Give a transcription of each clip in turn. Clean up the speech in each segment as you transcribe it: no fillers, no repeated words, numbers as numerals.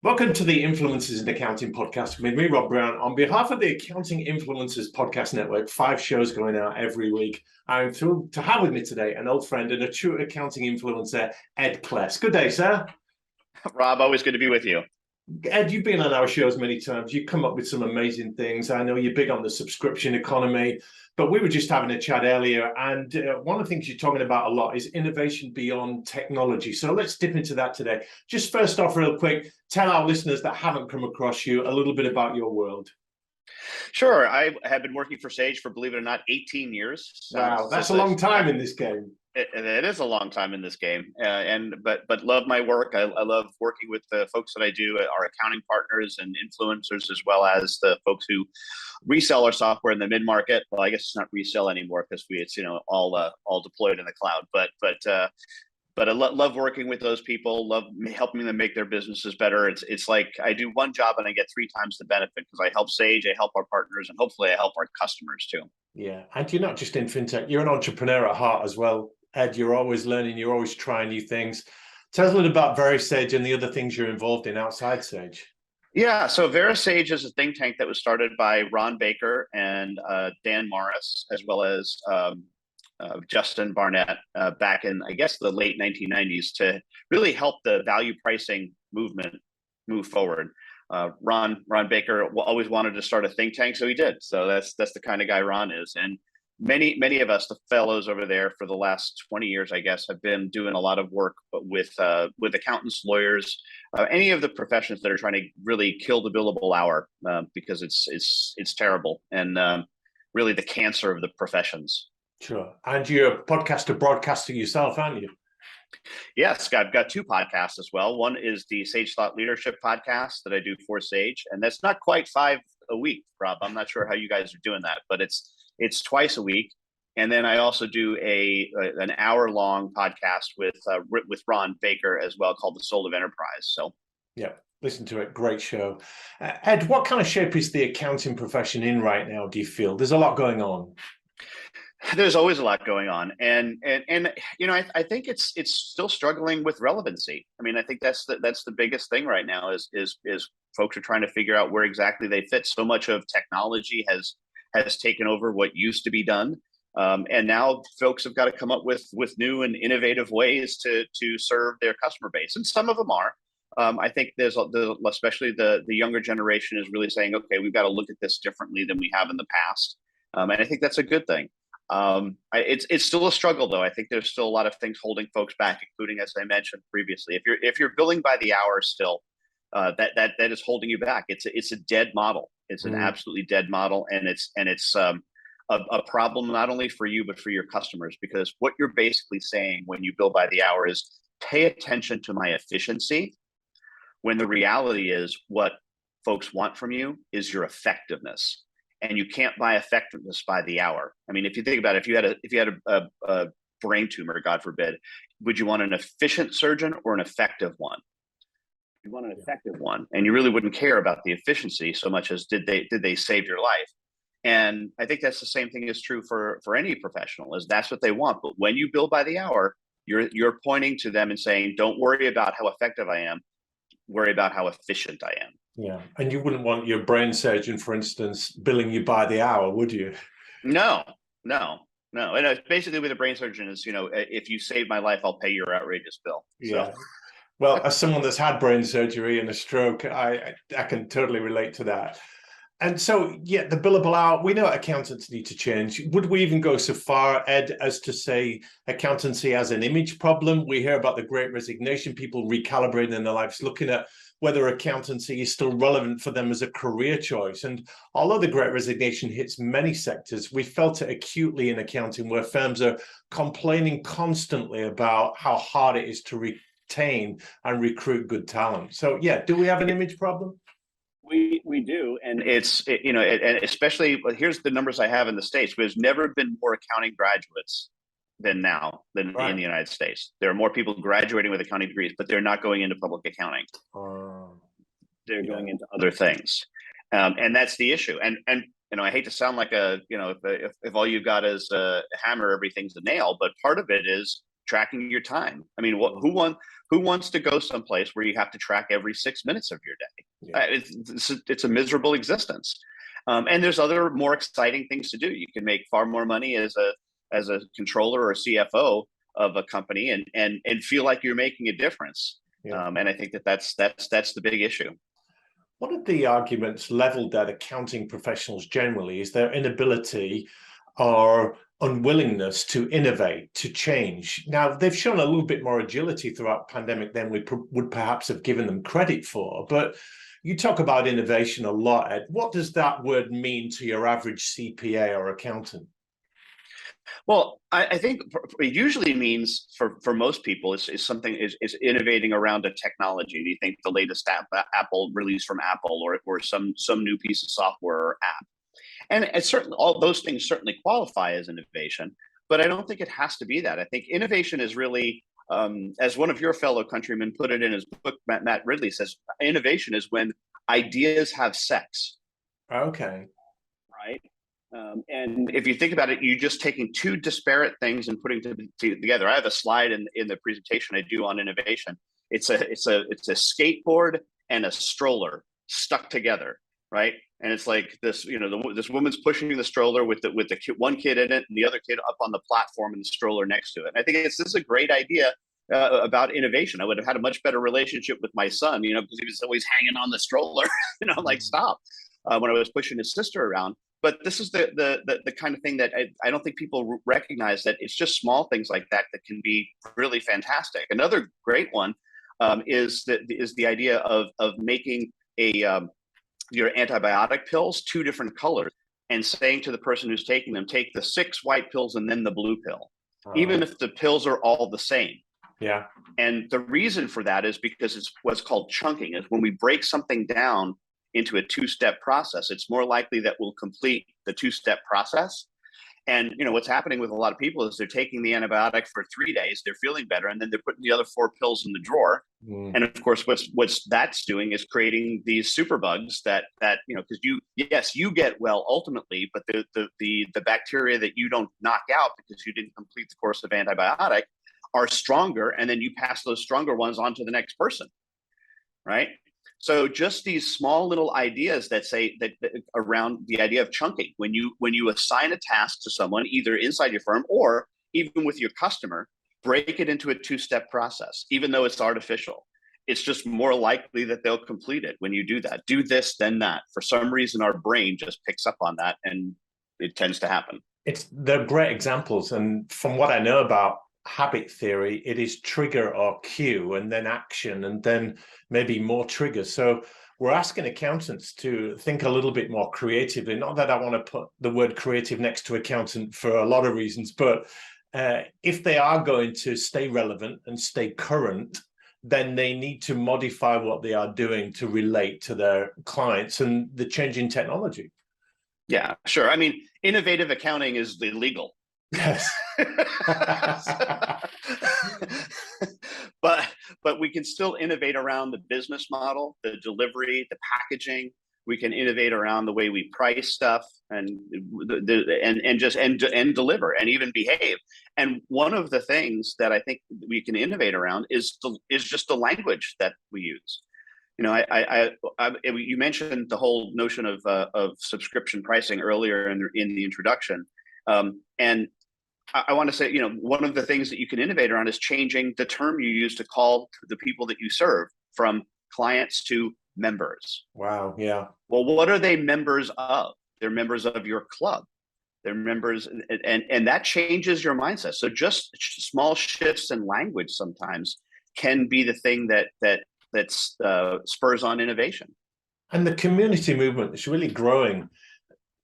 Welcome to the Influencers in Accounting podcast with me, Rob Brown. On behalf of the Accounting Influencers Podcast Network, 5 shows going out every week. I'm thrilled to have with me today an old friend and a true accounting influencer, Ed Kless. Good day, sir. Rob, always good to be with you. Ed, you've been on our shows many times. You come up with some amazing things. I know you're big on the subscription economy, but we were just having a chat earlier, and one of the things you're talking about a lot is innovation beyond technology. So let's dip into that today. Just first off, real quick, tell our listeners that haven't come across you a little bit about your world. Sure. I have been working for Sage for, believe it or not, 18 years. Wow, that's a long time in this game. It is a long time in this game, but love my work. I love working with the folks that I do, our accounting partners and influencers, as well as the folks who resell our software in the mid market. Well, I guess it's not resell anymore because it's all deployed in the cloud. But I love working with those people. Love helping them make their businesses better. It's like I do one job and I get 3 times the benefit because I help Sage, I help our partners, and hopefully I help our customers too. Yeah, and you're not just in fintech; you're an entrepreneur at heart as well. Ed, you're always learning, you're always trying new things. Tell us a little about VeriSage and the other things you're involved in outside Sage. Yeah, so VeriSage is a think tank that was started by Ron Baker and Dan Morris, as well as Justin Barnett back in, I guess, the late 1990s to really help the value pricing movement move forward. Ron Baker always wanted to start a think tank, so he did. So that's the kind of guy Ron is. And many of us, the fellows over there for the last 20 years, I guess, have been doing a lot of work with accountants, lawyers, any of the professions that are trying to really kill the billable hour because it's terrible and really the cancer of the professions. Sure. And you're a podcaster, broadcaster yourself, aren't you? Yes, I've got 2 podcasts as well. One is the Sage Thought Leadership podcast that I do for Sage, and that's not quite 5 a week, Rob. I'm not sure how you guys are doing that, but it's twice a week. And then I also do an hour-long podcast with Ron Baker as well, called The Soul of Enterprise. So yeah, listen to it. Great show. Ed, what kind of shape is the accounting profession in right now, do you feel? There's a lot going on. There's always a lot going on, and I think it's still struggling with relevancy. I mean, I think that's the biggest thing right now is folks are trying to figure out where exactly they fit. So much of technology has taken over what used to be done, and now folks have got to come up with new and innovative ways to serve their customer base, and some of them are. I think especially the younger generation is really saying, okay, we've got to look at this differently than we have in the past, and I think that's a good thing. It's still a struggle, though. I think there's still a lot of things holding folks back, including, as I mentioned previously, if you're billing by the hour still, that is holding you back. It's a dead model. It's an absolutely dead model, and it's a problem not only for you but for your customers, because what you're basically saying when you bill by the hour is pay attention to my efficiency, when the reality is what folks want from you is your effectiveness. And you can't buy effectiveness by the hour. I mean, if you think about it, if you had a brain tumor, God forbid, would you want an efficient surgeon or an effective one? You want an effective one, and you really wouldn't care about the efficiency so much as did they save your life. And I think that's the same thing is true for any professional, is that's what they want. But when you bill by the hour, you're pointing to them and saying, don't worry about how effective I am, worry about how efficient I am. Yeah, and you wouldn't want your brain surgeon, for instance, billing you by the hour, would you? No. And basically with a brain surgeon is, if you save my life, I'll pay your outrageous bill. Yeah. So. Well, as someone that's had brain surgery and a stroke, I can totally relate to that. And so, yeah, the billable hour, we know accountants need to change. Would we even go so far, Ed, as to say accountancy as an image problem? We hear about the Great Resignation, people recalibrating their lives, looking at whether accountancy is still relevant for them as a career choice. And although the Great Resignation hits many sectors, we felt it acutely in accounting, where firms are complaining constantly about how hard it is to retain and recruit good talent. So, yeah, do we have an image problem? We do, and and especially here's the numbers I have in the States. There's never been more accounting graduates than now in the United States. There are more people graduating with accounting degrees, but they're not going into public accounting. They're going into other things, and that's the issue. And I hate to sound like if all you've got is a hammer, everything's a nail. But part of it is tracking your time. I mean, who wants to go someplace where you have to track every 6 minutes of your day? It's a miserable existence. And there's other more exciting things to do. You can make far more money as a controller or CFO of a company and feel like you're making a difference. And I think that's the big issue. One of the arguments leveled at accounting professionals generally is their inability or unwillingness to innovate, to change. Now, they've shown a little bit more agility throughout the pandemic than we would perhaps have given them credit for. But you talk about innovation a lot, Ed. What does that word mean to your average CPA or accountant? Well, I think it usually means for most people is innovating around a technology. Do you think the latest Apple release from Apple or some new piece of software or app? And it's certainly all those things certainly qualify as innovation, but I don't think it has to be that. I think innovation is really, as one of your fellow countrymen put it in his book, Matt Ridley says, innovation is when ideas have sex. Okay. Right. And if you think about it, you're just taking two disparate things and putting them together. I have a slide in the presentation I do on innovation. It's a skateboard and a stroller stuck together, right? And it's like this, this woman's pushing the stroller with the one kid in it and the other kid up on the platform and the stroller next to it. And I think this is a great idea about innovation. I would have had a much better relationship with my son, because he was always hanging on the stroller, like stop, when I was pushing his sister around. But this is the kind of thing that I don't think people recognize, that it's just small things like that that can be really fantastic. Another great one is the idea of making your antibiotic pills 2 different colors and saying to the person who's taking them, take the 6 white pills and then the blue pill, even if the pills are all the same. Yeah. And the reason for that is because it's what's called chunking. Is when we break something down into a 2-step process, it's more likely that we'll complete the 2-step process. And what's happening with a lot of people is they're taking the antibiotic for 3 days, they're feeling better, and then they're putting the other 4 pills in the drawer. And of course, what's that's doing is creating these superbugs that because you get well ultimately, but the bacteria that you don't knock out because you didn't complete the course of antibiotic are stronger, and then you pass those stronger ones on to the next person, right? So just these small little ideas that say that around the idea of chunking, when you assign a task to someone, either inside your firm or even with your customer, break it into a 2-step process, even though it's artificial. It's just more likely that they'll complete it when you do that. Do this, then that. For some reason, our brain just picks up on that, and it tends to happen. They're great examples. And from what I know about habit theory, it is trigger or cue and then action and then maybe more triggers. So we're asking accountants to think a little bit more creatively. Not that I want to put the word creative next to accountant for a lot of reasons, but if they are going to stay relevant and stay current, then they need to modify what they are doing to relate to their clients and the changing technology. Yeah, sure. I mean, innovative accounting is illegal. Yes. but we can still innovate around the business model, the delivery, the packaging. We can innovate around the way we price stuff and deliver and even behave. And one of the things that I think we can innovate around is just the language that we use. You mentioned the whole notion of subscription pricing earlier in the introduction. And I want to say, one of the things that you can innovate around is changing the term you use to call the people that you serve, from clients to members. Wow. Yeah. Well, what are they members of? They're members of your club. They're members, and that changes your mindset. So just small shifts in language sometimes can be the thing that spurs on innovation. And the community movement is really growing.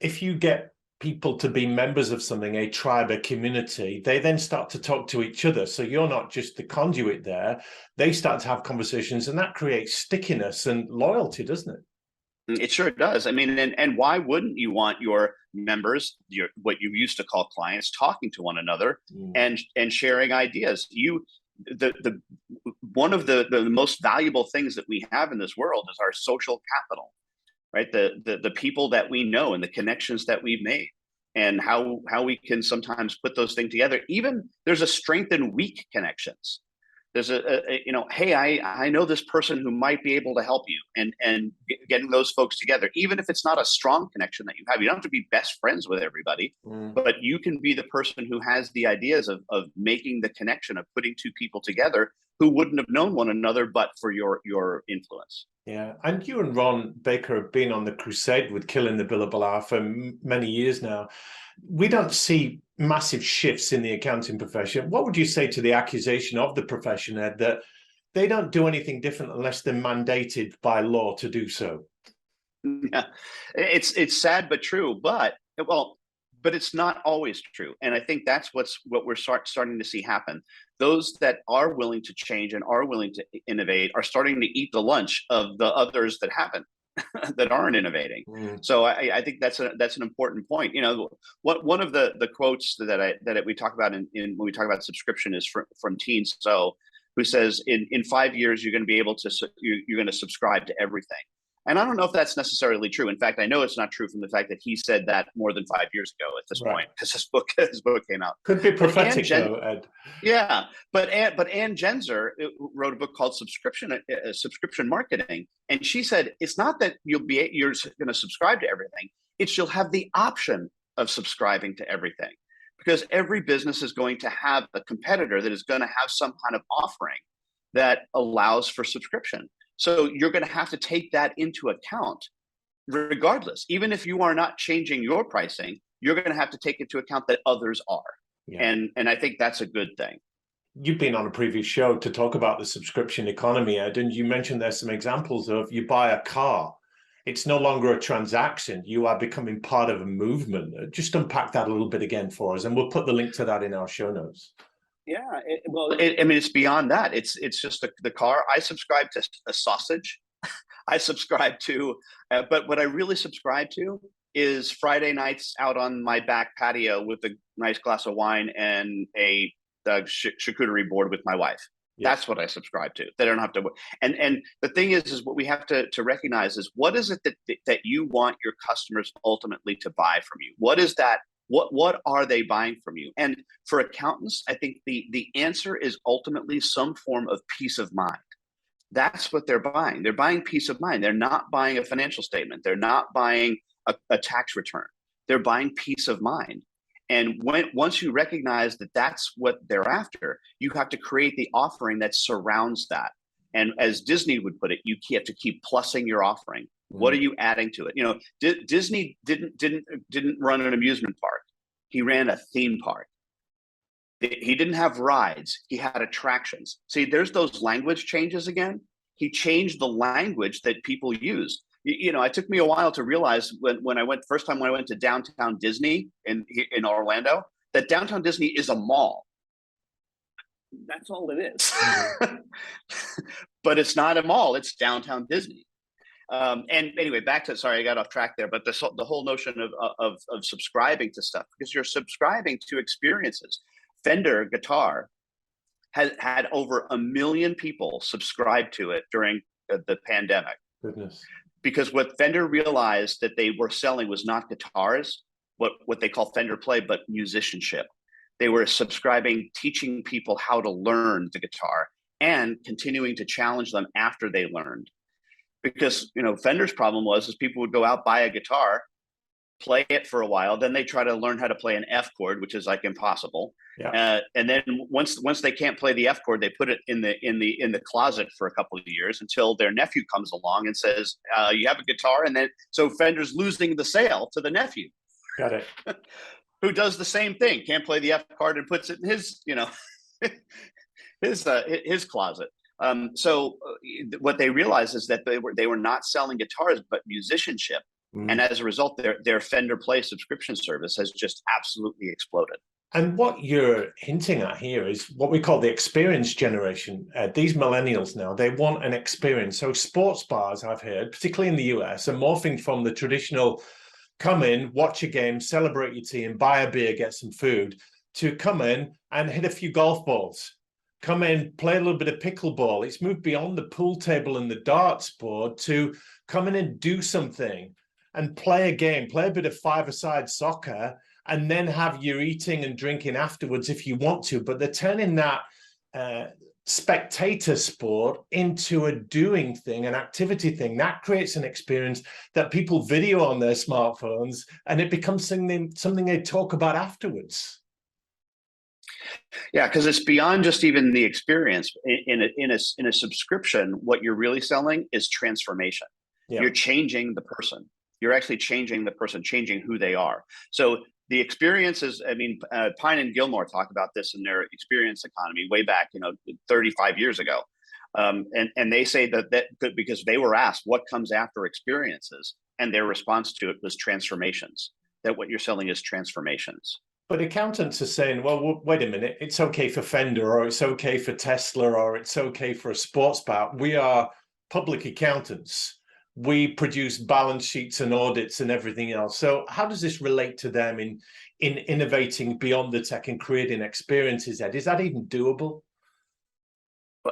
If you get people to be members of something, a tribe, a community, they then start to talk to each other. So you're not just the conduit there. They start to have conversations, and that creates stickiness and loyalty, doesn't it? It sure does. I mean, and why wouldn't you want your members, what you used to call clients, talking to one another and sharing ideas? One of the most valuable things that we have in this world is our social capital, right? The people that we know and the connections that we've made. and how we can sometimes put those things together. Even there's a strength and weak connections. There's hey, I know this person who might be able to help you, and getting those folks together, even if it's not a strong connection that you have. You don't have to be best friends with everybody, but you can be the person who has the ideas of making the connection, of putting two people together who wouldn't have known one another but for your influence. Yeah, and you and Ron Baker have been on the crusade with killing the billable hour for many years now. We don't see massive shifts in the accounting profession. What would you say to the accusation of the profession, Ed, that they don't do anything different unless they're mandated by law to do so? Yeah, it's sad but true. But it's not always true, and I think that's what we're starting to see happen. Those that are willing to change and are willing to innovate are starting to eat the lunch of the others that haven't, that aren't innovating. So I think that's an important point. One of the quotes that we talk about in when we talk about subscription is from Teen So, who says in 5 years you're going to be able to you're going to subscribe to everything. And I don't know if that's necessarily true. In fact, I know it's not true from the fact that he said that more than 5 years ago at this point, because his book came out. Could be prophetic, though, Ed. Yeah, but Ann Genzer wrote a book called Subscription Marketing, and she said it's not that you're going to subscribe to everything; it's you'll have the option of subscribing to everything, because every business is going to have a competitor that is going to have some kind of offering that allows for subscription. So you're going to have to take that into account regardless. Even if you are not changing your pricing, you're going to have to take into account that others are. Yeah. And I think that's a good thing. You've been on a previous show to talk about the subscription economy, Ed, and you mentioned there's some examples of you buy a car. It's no longer a transaction. You are becoming part of a movement. Just unpack that a little bit again for us, and we'll put the link to that in our show notes. Yeah, it's beyond that. It's just the car. I subscribe to a sausage. I subscribe to, but what I really subscribe to is Friday nights out on my back patio with a nice glass of wine and a charcuterie board with my wife. Yeah. That's what I subscribe to. They don't have to. And the thing is what we have to recognize is, what is it that you want your customers ultimately to buy from you? What is that? What are they buying from you? And for accountants, I think the answer is ultimately some form of peace of mind. That's what they're buying. They're buying peace of mind. They're not buying a financial statement. They're not buying a tax return. They're buying peace of mind. And once you recognize that that's what they're after, you have to create the offering that surrounds that. And as Disney would put it, you have to keep plussing your offering. What are you adding to it? Disney didn't run an amusement park. He ran a theme park. He didn't have rides. He had attractions. See, there's those language changes again. He changed the language that people use. It took me a while to realize when I went to downtown Disney in Orlando, that downtown Disney is a mall. That's all it is. But it's not a mall. It's downtown Disney. And anyway, sorry, I got off track there, but the whole notion of subscribing to stuff, because you're subscribing to experiences. Fender guitar had over 1 million people subscribe to it during the pandemic. Goodness. Because what Fender realized that they were selling was not guitars, what they call Fender Play, but musicianship. They were subscribing, teaching people how to learn the guitar and continuing to challenge them after they learned. Because Fender's problem was people would go out, buy a guitar, play it for a while, then they try to learn how to play an F chord, which is like impossible. Yeah. And then once they can't play the F chord, they put it in the closet for a couple of years until their nephew comes along and says, "You have a guitar," and then so Fender's losing the sale to the nephew. Got it. Who does the same thing? Can't play the F chord and puts it in his his closet. So what they realized is that they were not selling guitars, but musicianship. And as a result, their Fender Play subscription service has just absolutely exploded. And what you're hinting at here is what we call the experience generation. These millennials now, they want an experience. So sports bars, I've heard, particularly in the US, are morphing from the traditional come in, watch a game, celebrate your team, buy a beer, get some food, to come in and hit a few golf balls. Come in, play a little bit of pickleball. It's moved beyond the pool table and the darts board to come in and do something and play a game, play a bit of five-a-side soccer, and then have your eating and drinking afterwards if you want to. But they're turning that spectator sport into a doing thing, an activity thing that creates an experience that people video on their smartphones, and it becomes something they talk about afterwards. Yeah, because it's beyond just even the experience. In a subscription, what you're really selling is transformation. Yeah. You're changing the person. You're actually changing the person, changing who they are. So the experiences, I mean, Pine and Gilmore talk about this in their experience economy way back, 35 years ago. And they say that because they were asked what comes after experiences, and their response to it was transformations, that what you're selling is transformations. But accountants are saying, well, wait a minute, it's okay for Fender, or it's okay for Tesla, or it's okay for a sports bar. We are public accountants. We produce balance sheets and audits and everything else. So how does this relate to them in innovating beyond the tech and creating experiences, Ed? Is that even doable?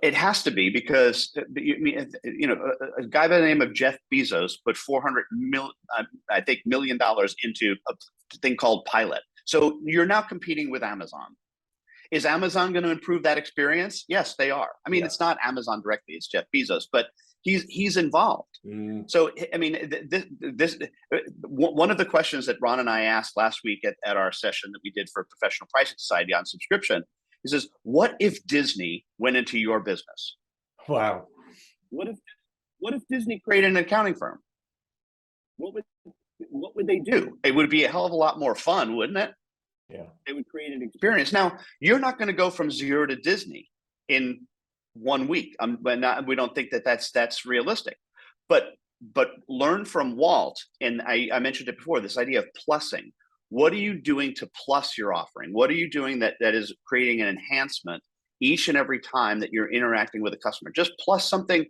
It has to be, because a guy by the name of Jeff Bezos put $400 million into a thing called Pilot. So you're now competing with Amazon. Is Amazon going to improve that experience? Yes, they are. I mean, It's not Amazon directly; it's Jeff Bezos, but he's involved. So I mean, this one of the questions that Ron and I asked last week at our session that we did for Professional Pricing Society on subscription. He says, what if Disney went into your business? Wow. What if Disney created an accounting firm? What would they do? It would be a hell of a lot more fun, wouldn't it? Yeah. They would create an experience. Now, you're not going to go from zero to Disney in 1 week. We don't think that's realistic. But learn from Walt, and I mentioned it before, this idea of plussing. What are you doing to plus your offering? What are you doing that is creating an enhancement each and every time that you're interacting with a customer? Just plus something,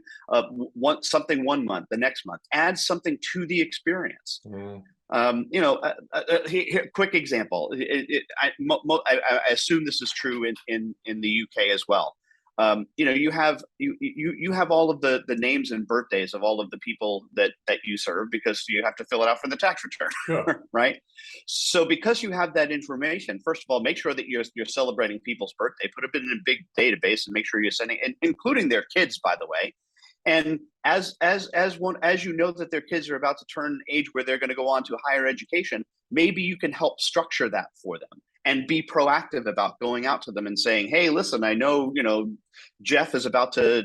something 1 month, the next month. Add something to the experience. Here, quick example. I assume this is true in the UK as well. You have all of the names and birthdays of all of the people that you serve, because you have to fill it out for the tax return. Sure. Right? So because you have that information, first of all, make sure that you're celebrating people's birthday. Put it in a big database and make sure you're sending, including their kids, by the way. And as you know that their kids are about to turn an age where they're going to go on to higher education, maybe you can help structure that for them and be proactive about going out to them and saying, hey, listen, I know, Jeff is about to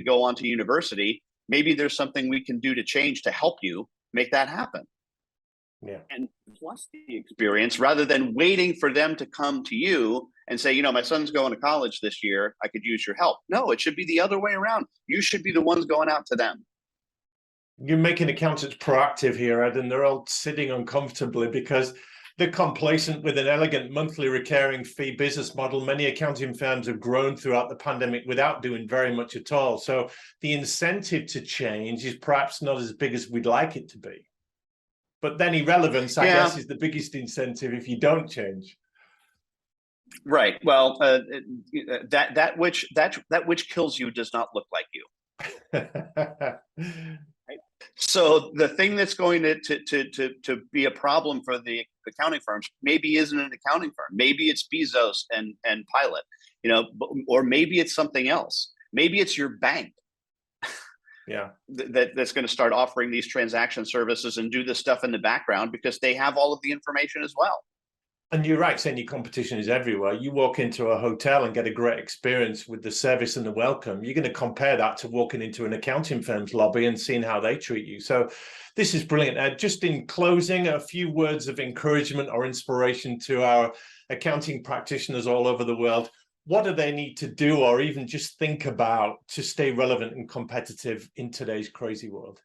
go on to university. Maybe there's something we can do to change to help you make that happen. Yeah. And plus the experience, rather than waiting for them to come to you and say, my son's going to college this year, I could use your help. No, it should be the other way around. You should be the ones going out to them. You're making accountants proactive here, Ed, and they're all sitting uncomfortably because they're complacent with an elegant monthly recurring fee business model. Many accounting firms have grown throughout the pandemic without doing very much at all. So the incentive to change is perhaps not as big as we'd like it to be. But then irrelevance, I guess, is the biggest incentive if you don't change. Right. Well, that which kills you does not look like you. Right? So the thing that's going to be a problem for the accounting firms maybe isn't an accounting firm. Maybe it's Bezos and Pilot, or maybe it's something else. Maybe it's your bank. Yeah, that's going to start offering these transaction services and do this stuff in the background because they have all of the information as well. And you're right, saying your competition is everywhere. You walk into a hotel and get a great experience with the service and the welcome. You're going to compare that to walking into an accounting firm's lobby and seeing how they treat you. So this is brilliant. Just in closing, a few words of encouragement or inspiration to our accounting practitioners all over the world. What do they need to do or even just think about to stay relevant and competitive in today's crazy world?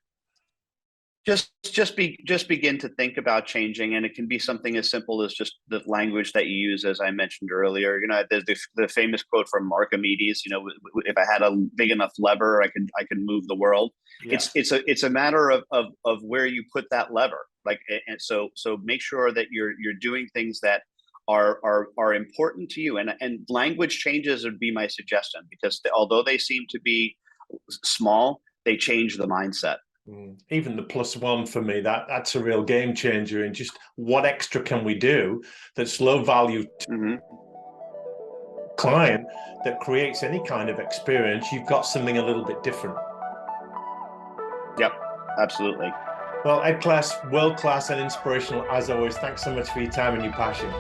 Just begin to think about changing, and it can be something as simple as just the language that you use, as I mentioned earlier. There's the famous quote from Archimedes. If I had a big enough lever, I could move the world. Yeah. It's a matter of where you put that lever. And so make sure that you're doing things that are important to you, and language changes would be my suggestion, because although they seem to be small, they change the mindset. Even the +1 for me, that's a real game changer. And just what extra can we do that's low value to client that creates any kind of experience? You've got something a little bit different. Yep, absolutely. Well, Ed Kless, world class and inspirational as always. Thanks so much for your time and your passion.